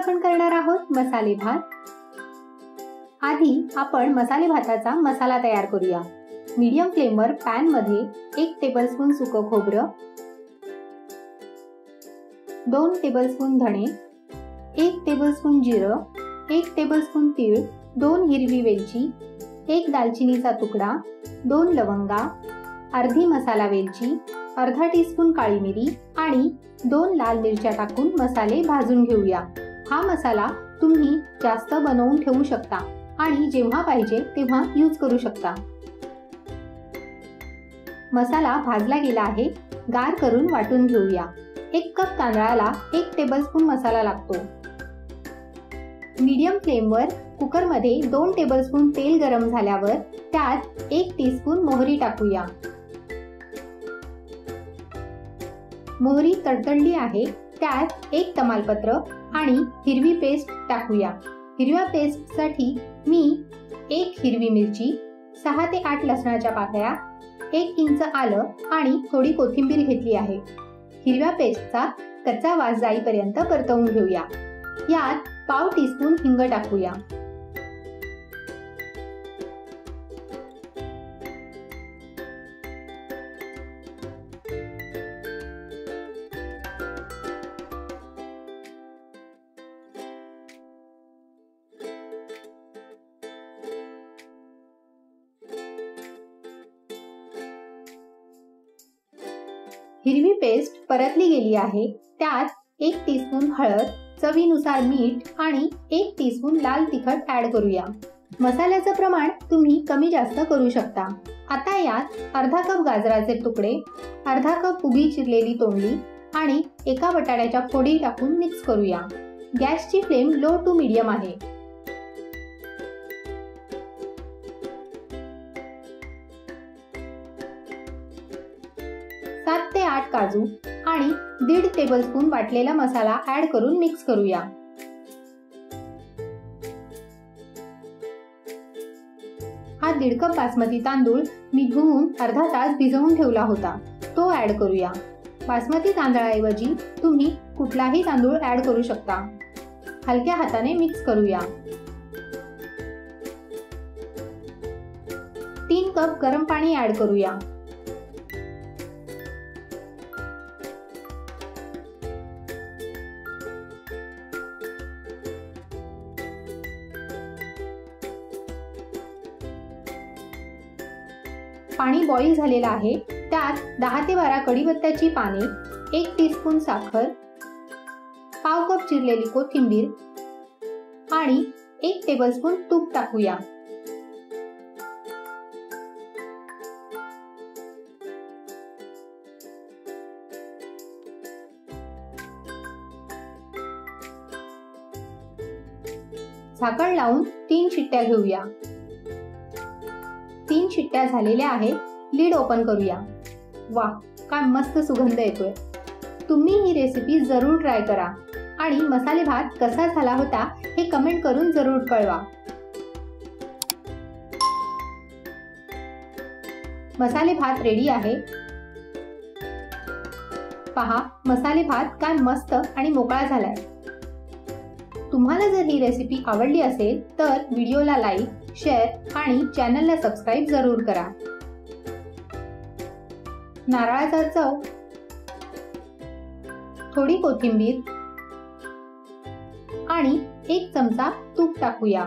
आपण करणार आहोत मसाले भात। आधी आपण मसाले भाताचा मसाला तयार करूया। मीडियम फ्लेमवर पॅन मध्ये 1 टेबलस्पून सुकं खोबरं, 2 टेबलस्पून धणे, 1 टेबलस्पून जिरं, 1 टेबलस्पून तीळ, 2 हिरवी वेलची, 1 दालचिनीचा तुकडा, 2 लवंगा, अर्धी मसाला वेलची, अर्धा टीस्पून काळी मिरी आणि 2 लाल मिरच्या टाकून मसाले भाजून घेऊया। हा मसाला तुम्ही जास्त बनवून ठेवू शकता आणि जेव्हा पाहिजे तेव्हा यूज करू शकता। मसाला भाजला गेला आहे, गार करून वाटून घेऊया। 1 कप तांदळाला 1 टेबलस्पून मसाला लागतो। मीडियम फ्लेमवर कुकरमध्ये 2 टेबलस्पून तेल गरम झाल्यावर त्यात 1 टीस्पून मोहरी टाकूया। मोहरी तडतडली आहे, त्यात 1 तमालपत्र आणि हिरवी पेस्ट टाकूया। हिरव्या पेस्टसाठी मी 1 हिरवी मिरची, 6 ते 8 लसणाच्या पाकळ्या, 1 इंच आलं आणि थोडी कोथिंबीर घेतली आहे। हिरव्या पेस्टचा कच्चा वास जाईपर्यंत परतवून घेऊया। यात पाव टीस्पून हिंग टाकूया। हिरवी पेस्ट परतली गेली आहे, त्यात 1 टीस्पून हळद, चवीनुसार मीठ आणि 1 टीस्पून लाल तिखट ऍड करूया। मसाल्याचं प्रमाण तुम्ही कमी जास्त करू शकता। आता यात अर्धा कप गाजराचे तुकडे, अर्धा कप उभी चिरलेली तोंडली आणि 1 बटाट्याच्या फोडी टाकून मिक्स करूया। गॅसची फ्लेम लो टू मीडियम आहे। सात ते 8 काजू आणि 1.5 टेबलस्पून वाटलेला मसाला ऍड करून मिक्स करूया। हा 1.5 कप बासमती तांदूळ मी धुवून अर्धा तास भिजवून ठेवला होता, तो ऍड करूया। बासमती तांदळाऐवजी तुम्ही कुठलाही तांदूळ ऍड करू शकता। हलक्या हाताने मिक्स करूया। 3 कप गरम पाणी ऍड करूया। पाणी बॉईल झालेलं आहे, त्यात 10 ते 12 कढीपत्त्याची पाने, 1 टीस्पून साखर, पाव कप चिरलेली कोथिंबीर आणि 1 टेबलस्पून तूप टाकूया। झाकण लावून 3 शिट्ट्या घेऊया। 3 शिट्ट्या झालेल्या आहेत, लीड ओपन करूया। वाह, काय मस्त सुगंध येतोय। तुम्ही ही रेसिपी जरूर ट्राय करा आणि मसाले भात कसा झाला होता हे कमेंट करून जरूर कळवा। मसाले भात रेडी आहे। पहा, मसाले भात काय मस्त आणि मोकळा झालाय। तुम्हाला जर ही रेसिपी आवडली असेल तर व्हिडिओला लाईक, शेअर आणि चॅनलला सबस्क्राईब जरूर करा। नारळाचा चव, थोडी कोथिंबीर आणि 1 चमचा तूप टाकूया।